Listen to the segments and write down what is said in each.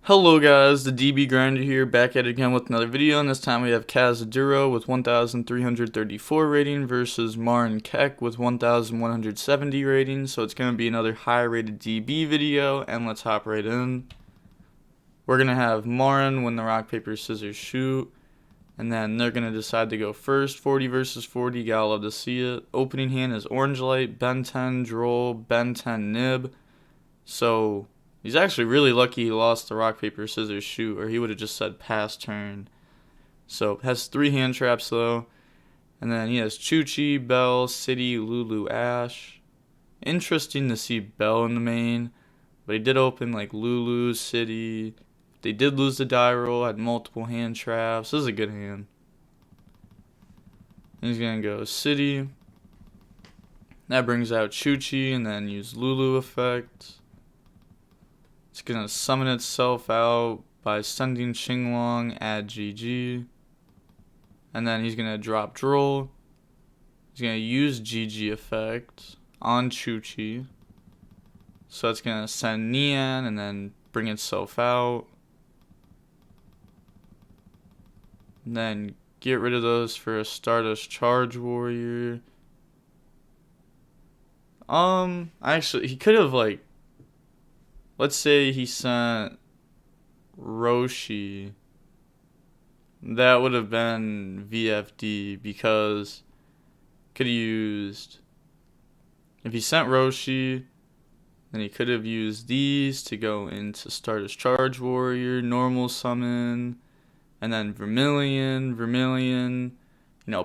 Hello guys, the DB Grinder here, back at it again with another video, and this time we have Kazaduro with 1,334 rating versus Marin Keck with 1,170 rating, so it's going to be another high rated DB video, and let's hop right in. We're going to have Marin win the rock, paper, scissors, shoot, and then they're going to decide to go first. 40 versus 40, gotta love to see it. Opening hand is Orange Light, Ben 10, Droll, Ben 10, Nib, so he's actually really lucky he lost the rock, paper, scissors, shoot, or he would have just said pass turn. So has 3 hand traps though. And then he has Chuchi, Bell, City, Lulu, Ash. Interesting to see Bell in the main. But he did open like Lulu, City. They did lose the die roll, had multiple hand traps. This is a good hand. And he's going to go City. That brings out Chuchi and then use Lulu effect. It's going to summon itself out by sending Qinglong, add GG. And then he's going to drop Droll. He's going to use GG effect on Chuchi. So it's going to send Nian and then bring itself out. And then get rid of those for a Stardust Charge Warrior. Actually, he could have like, let's say he sent Roshi. That would have been VFD because could have used, if he sent Roshi, then he could have used these to go into Stardust Charge Warrior, normal summon, and then Vermilion,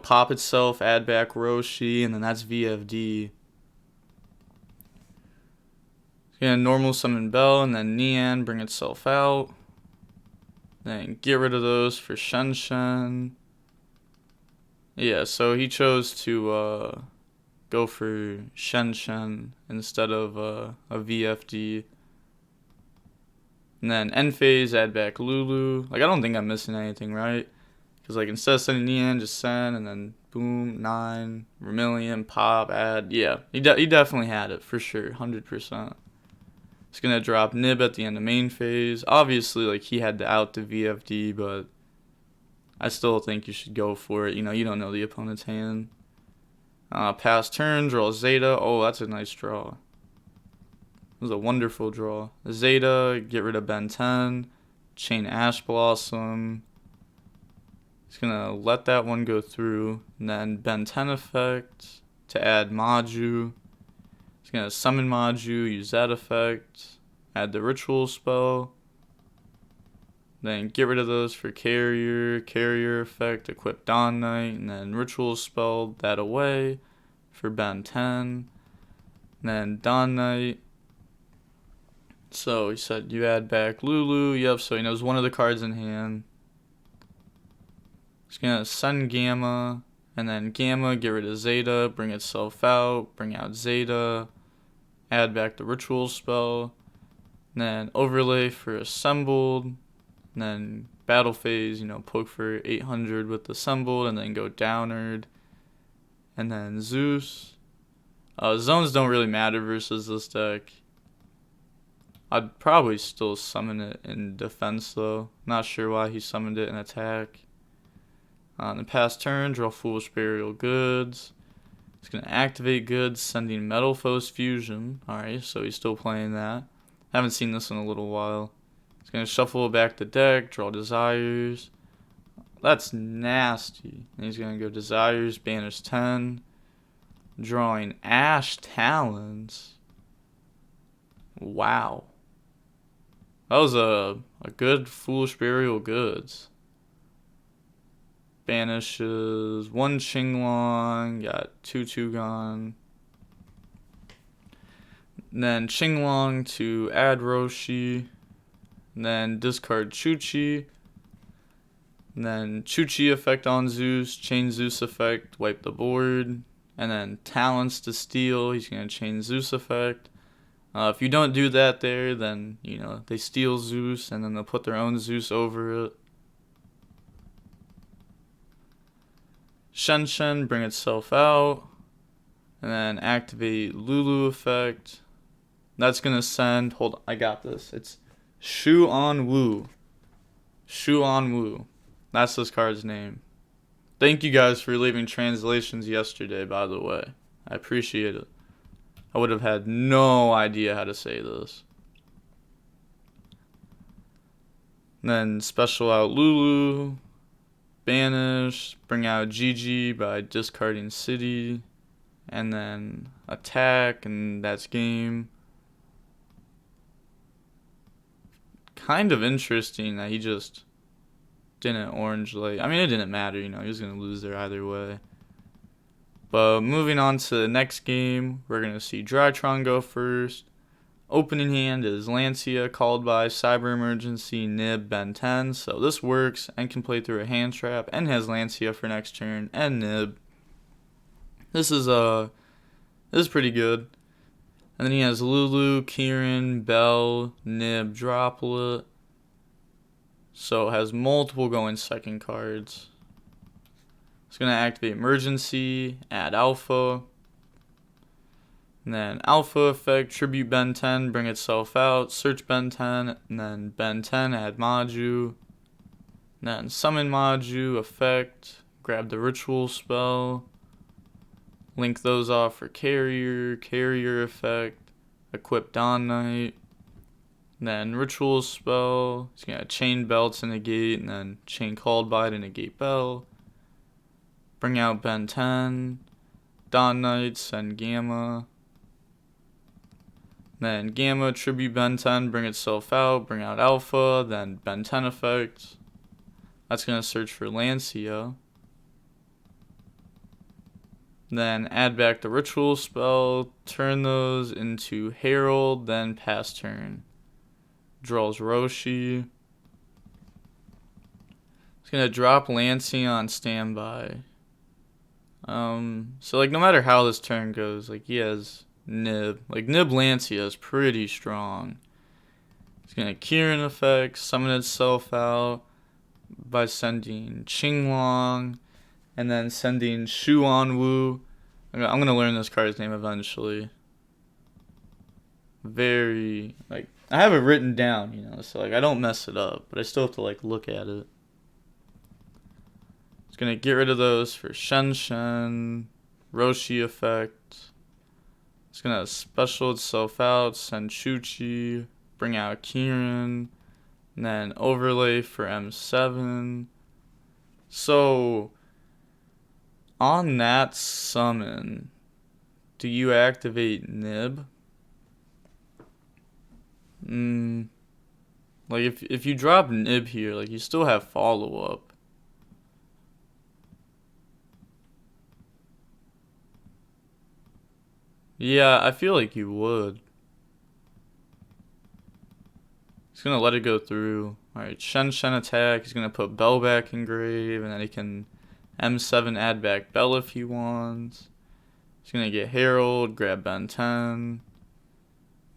pop itself, add back Roshi, and then that's VFD. Yeah, normal summon Bell, and then Nian, bring itself out. Then get rid of those for Shen. Yeah, so he chose to go for Shen instead of a VFD. And then end phase, add back Lulu. Like, I don't think I'm missing anything, right? Because, like, instead of sending Nian, just send, and then boom, 9, Vermilion, pop, add. Yeah, he definitely had it, for sure, 100%. It's going to drop Nib at the end of main phase. Obviously, like, he had to out the VFD, but I still think you should go for it. You know, you don't know the opponent's hand. Pass turn, draw Zeta. Oh, that's a nice draw. It was a wonderful draw. Zeta, get rid of Ben 10. Chain Ash Blossom. It's going to let that one go through. And then Ben 10 effect to add Maju. It's going to summon Maju, use that effect, add the ritual spell, then get rid of those for carrier effect, equip Dawn Knight, and then ritual spell that away for Ben 10, and then Dawn Knight. So he said you add back Lulu, yep, so he knows one of the cards in hand. He's going to send Gamma. And then Gamma, get rid of Zeta, bring itself out, bring out Zeta, add back the ritual spell, and then overlay for assembled, and then battle phase, poke for 800 with assembled, and then go downward, and then Zeus. Zones don't really matter versus this deck. I'd probably still summon it in defense though. Not sure why he summoned it in attack. On the past turn, draw Foolish Burial Goods. It's going to activate Goods, sending Metal Foes Fusion. Alright, so he's still playing that. Haven't seen this in a little while. It's going to shuffle back the deck, draw Desires. That's nasty. And he's going to go Desires, banish 10. Drawing Ash Talons. Wow. That was a good Foolish Burial Goods. Banishes 1 Qinglong, got 2 gone. Then Qinglong to add Roshi. Then discard Chuchi. Then Chuchi effect on Zeus, chain Zeus effect, wipe the board. And then Talents to steal, he's going to chain Zeus effect. If you don't do that there, then, they steal Zeus and then they'll put their own Zeus over it. Shen, bring itself out, and then activate Lulu effect. That's going to send, hold on, I got this. It's Shu On Woo. Shu On Woo. That's this card's name. Thank you guys for leaving translations yesterday, by the way. I appreciate it. I would have had no idea how to say this. And then special out Lulu. Banish. Bring out Gigi by discarding City. And then attack, and that's game. Kind of interesting that he just didn't orange light. I mean, it didn't matter, you know, he was going to lose there either way. But moving on to the next game, we're going to see Drytron go first. Opening hand is Lancia, called by Cyber Emergency, Nib, Ben 10. So this works and can play through a hand trap and has Lancia for next turn and Nib. This is pretty good. And then he has Lulu, Kieran, Bell, Nib, Droplet. So it has multiple going second cards. It's going to activate Emergency, add Alpha. And then Alpha effect, Tribute Ben 10, bring itself out, search Ben 10, and then Ben 10, add Maju. And then Summon Maju, effect, grab the Ritual spell. Link those off for Carrier effect, equip Dawn Knight, then Ritual spell, he's going to chain Bell to negate, and then chain called by to negate Bell. Bring out Ben 10, Dawn Knight, send Gamma. Then Gamma, tribute Ben 10, bring itself out, bring out Alpha, then Ben 10 effect. That's going to search for Lancia. Then add back the Ritual spell, turn those into Herald, then pass turn. Draws Roshi. It's going to drop Lancia on standby. So like no matter how this turn goes, like he has Nib. Like Nib Lancia is pretty strong. It's going to Kieran effect, summon itself out by sending Qinglong. And then sending Shu On Woo. I'm going to learn this card's name eventually. Very, like, I have it written down, you know, so, like, I don't mess it up. But I still have to, like, look at it. It's going to get rid of those for Shen Shen. Roshi effect. It's going to special itself out, send Chuchi. Bring out Kieran. And then overlay for M7. So on that summon, do you activate Nib? Like if you drop Nib here, like you still have follow up. Yeah, I feel like you would. He's gonna let it go through. Alright, Shen Shen attack. He's gonna put Bell back in grave, and then he can M7 add back Bell if he wants. He's going to get Herald, grab Ben 10.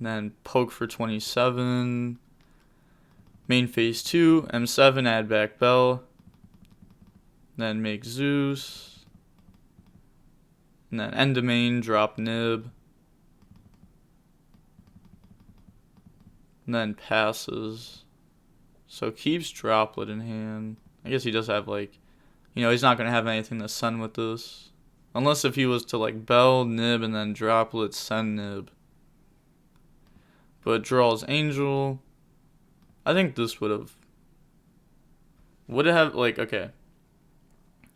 Then poke for 27. Main phase 2, M7 add back Bell. Then make Zeus. And then end of main, drop Nib. And then passes. So keeps Droplet in hand. I guess he does have like, you know, he's not going to have anything to send with this. Unless if he was to like Bell, Nib, and then Droplet, send Nib. But draws Angel. I think this would have... Would it have, like, okay.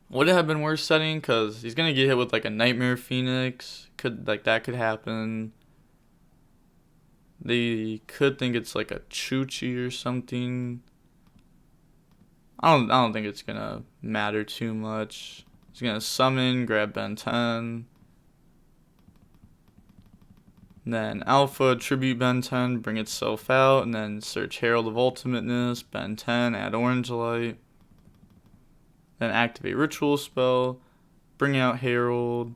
Would it have been worth setting? Because he's going to get hit with like a Nightmare Phoenix. That could happen. They could think it's like a Chuchi or something. I don't think it's gonna matter too much. He's gonna summon, grab Ben 10. Then Alpha, tribute Ben 10, bring itself out, and then search Herald of Ultimateness, Ben 10, add Orange Light. Then activate Ritual spell, bring out Herald,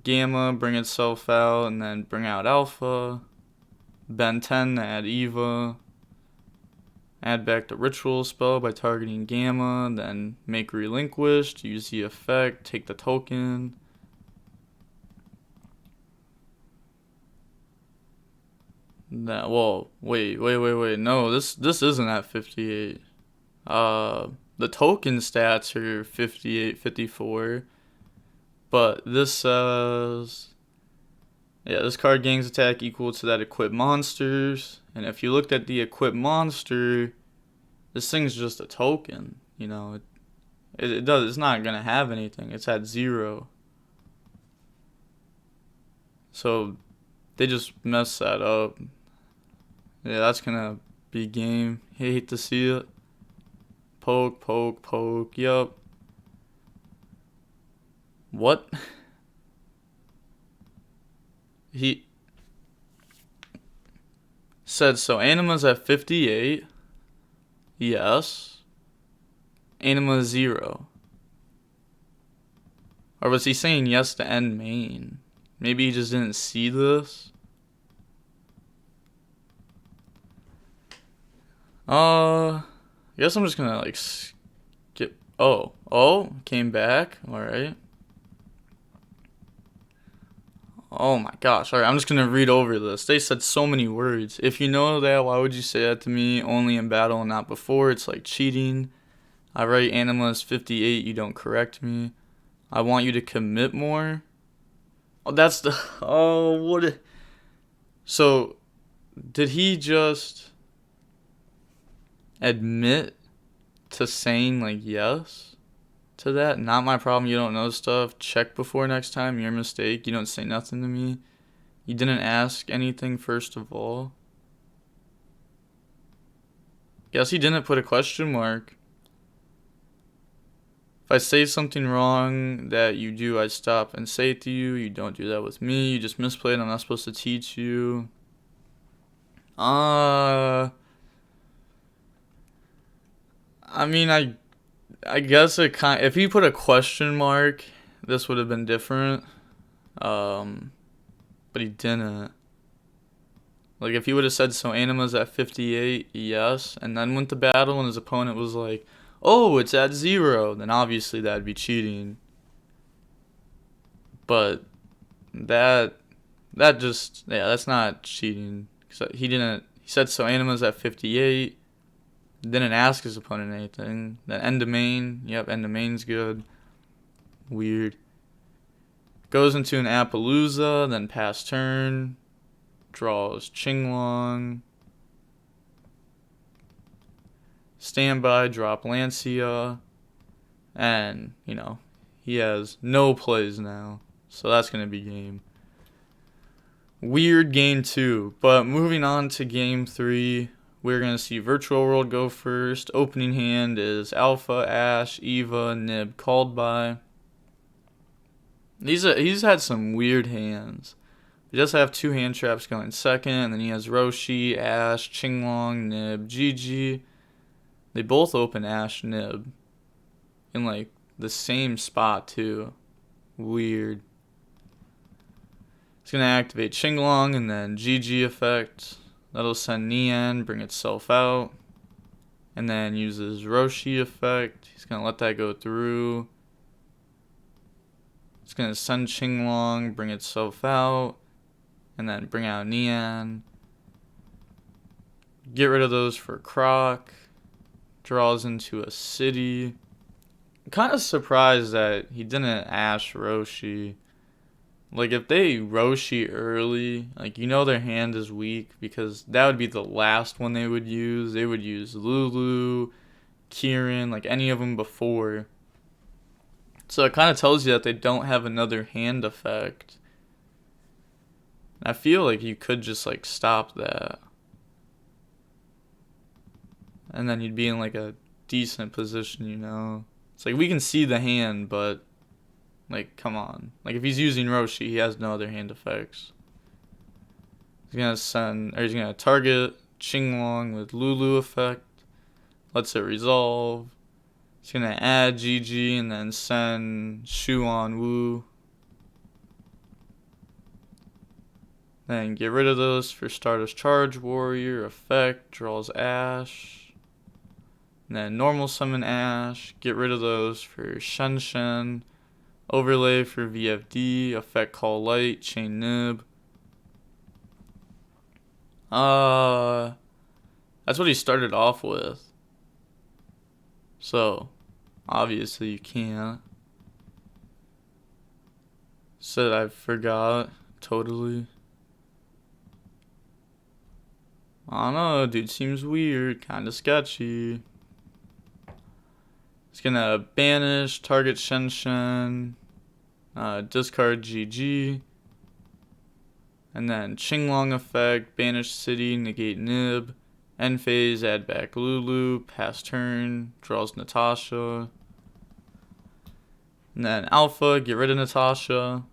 Gamma, bring itself out, and then bring out Alpha. Ben 10, add Eva. Add back the Ritual spell by targeting Gamma, then make Relinquished, use the effect, take the token. That, well, wait. No, this isn't at 58. The token stats are 58, 54. But this says, yeah, this card gains attack equal to that equipped monsters. And if you looked at the equipped monster, this thing's just a token. You know, it's not gonna have anything. It's at 0. So they just messed that up. Yeah, that's gonna be game. Hate to see it. Poke, poke, poke. Yup. What? He said so. Anima's at 58. Yes. Anima 0. Or was he saying yes to end main? Maybe he just didn't see this. I guess I'm just gonna like skip. Oh, came back. All right. Oh my gosh. All right, I'm just gonna read over this. They said so many words. If you know that, why would you say that to me? Only in battle and not before. It's like cheating. I write Anima is 58. You don't correct me. I want you to commit more. Oh, that's the. Oh, what? So, did he just admit to saying like yes to that? Not my problem. You don't know stuff. Check before next time. Your mistake. You don't say nothing to me. You didn't ask anything first of all. Guess he didn't put a question mark. If I say something wrong that you do, I stop and say it to you. You don't do that with me. You just misplayed. I'm not supposed to teach you. I mean, I guess it kind. If he put a question mark, this would have been different. But he didn't. Like if he would have said so, Anima's at 58, yes, and then went to battle, and his opponent was like, "Oh, it's at 0," then obviously that'd be cheating. But that just, yeah, that's not cheating. He didn't. He said so, Anima's at 58. Didn't ask his opponent anything. Then end of main. Yep, end of main's good. Weird. Goes into an Appaloosa, then pass turn. Draws Qinglong. Standby, drop Lancia. And, he has no plays now. So that's going to be game. Weird game 2. But moving on to game 3. We're going to see Virtual World go first. Opening hand is Alpha, Ash, Eva, Nib, called by. He's had some weird hands. He does have 2 hand traps going second, and then he has Roshi, Ash, Qinglong, Nib, GG. They both open Ash, Nib in like the same spot too. Weird. It's going to activate Qinglong and then GG effect. That'll send Nian, bring itself out. And then uses Roshi effect. He's going to let that go through. It's going to send Qinglong, bring itself out. And then bring out Nian. Get rid of those for Croc. Draws into a city. I'm kind of surprised that he didn't Ash Roshi. Like, if they Roshi early, like, their hand is weak, because that would be the last one they would use. They would use Lulu, Kieran, like, any of them before. So it kind of tells you that they don't have another hand effect. I feel like you could just, like, stop that. And then you'd be in, like, a decent position, It's like, we can see the hand, but, like, come on. Like, if he's using Roshi, he has no other hand effects. He's going to target Qinglong with Lulu effect. Lets it resolve. He's going to add GG and then send Shu on Wu. Then get rid of those for Stardust Charge Warrior effect. Draws Ash. And then normal summon Ash. Get rid of those for Shen Shen. Overlay for VFD. Effect Call Light. Chain Nib. That's what he started off with. So, obviously you can't. Said I forgot. Totally. I don't know, dude seems weird. Kinda sketchy. It's gonna banish, target Shenshen, discard GG. And then Qinglong effect, banish city, negate Nib. End phase, add back Lulu, pass turn, draws Natasha. And then Alpha, get rid of Natasha.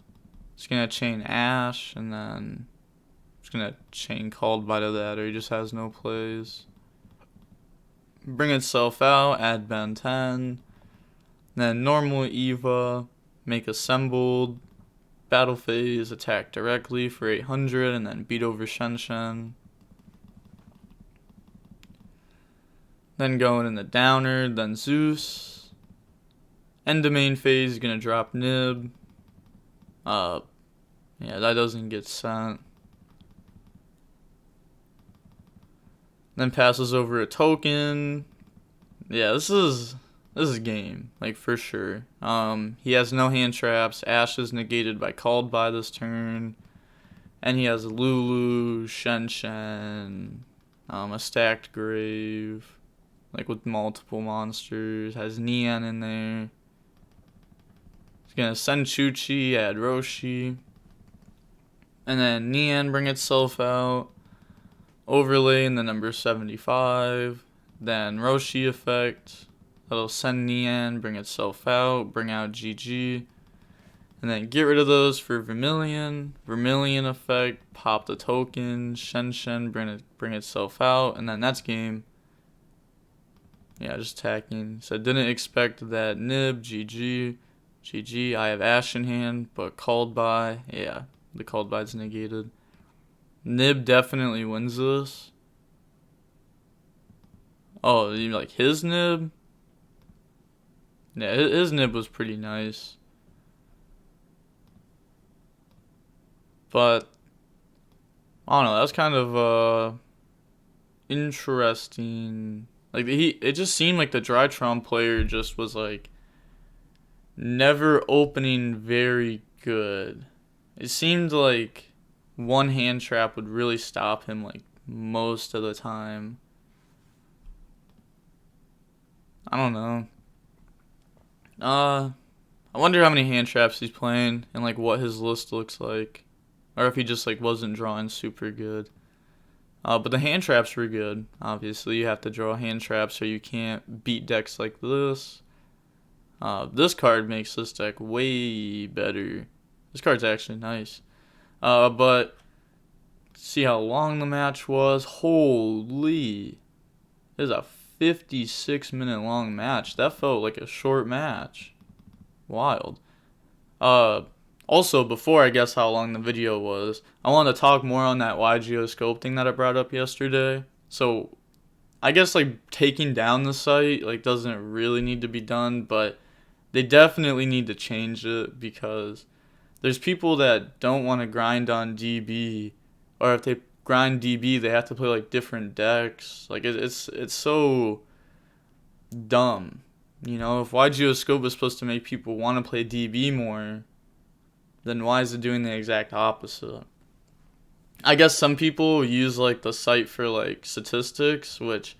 It's gonna chain Ash, and then it's gonna chain Called by to that, or he just has no plays. Bring itself out, add Ben 10. Then normal Eva, make assembled. Battle phase, attack directly for 800, and then beat over Shenshen. Then going in the downer, then Zeus. End domain phase, gonna drop Nib. Yeah, that doesn't get sent. Then passes over a token. Yeah, this is game, like, for sure. He has no hand traps. Ash is negated by Called by this turn. And he has Lulu, Shenshen, a stacked grave, like with multiple monsters. Has Nian in there. He's gonna send Chuchi, add Roshi. And then Nian bring itself out. Overlay in the number 75. Then Roshi effect. That'll send Nian, bring itself out, bring out GG. And then get rid of those for Vermilion. Vermilion effect, pop the token. Shenshen, bring itself out. And then that's game. Yeah, just attacking. So I didn't expect that Nib, GG. GG, I have Ash in hand, but Called by. Yeah, the Called by's negated. Nib definitely wins this. Oh, you like his Nib? Yeah, his Nib was pretty nice. But I don't know, that was kind of interesting. Like it just seemed like the Drytron player just was like never opening very good. It seemed like one hand trap would really stop him like most of the time. I don't know. I wonder how many hand traps he's playing and like what his list looks like. Or if he just like wasn't drawing super good. But the hand traps were good. Obviously, you have to draw hand traps or you can't beat decks like this. This card makes this deck way better. This card's actually nice. But see how long the match was. Holy. It was a 56-minute long match. That felt like a short match. Wild. Also, before I guess how long the video was, I want to talk more on that YGOscope thing that I brought up yesterday. So, I guess like taking down the site like doesn't really need to be done, but they definitely need to change it because there's people that don't want to grind on DB, or if they grind DB, they have to play like different decks. Like it's so dumb. You know, if YGOscope is supposed to make people want to play DB more, then why is it doing the exact opposite? I guess some people use like the site for like statistics, which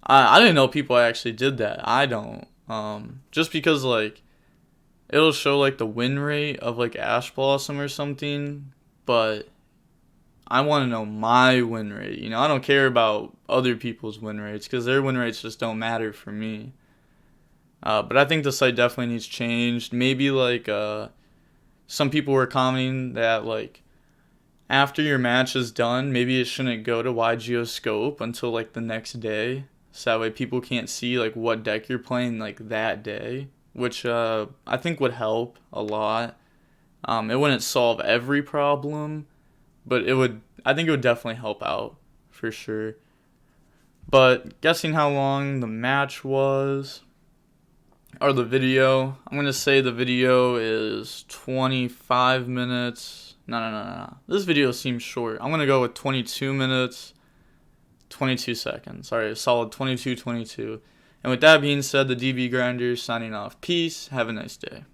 I didn't know people actually did that. I don't. Just because like it'll show like the win rate of like Ash Blossom or something, but I want to know my win rate. You know, I don't care about other people's win rates because their win rates just don't matter for me. But I think the site definitely needs changed. Maybe like some people were commenting that like after your match is done, maybe it shouldn't go to YGOscope until like the next day. So that way people can't see like what deck you're playing like that day, which I think would help a lot. It wouldn't solve every problem, but I think it would definitely help out for sure. But guessing how long the match was, or the video, I'm going to say the video is 25 minutes No. This video seems short. I'm going to go with 22 minutes, 22 seconds. Sorry, a solid 22. And with that being said, the DB Grinder signing off. Peace. Have a nice day.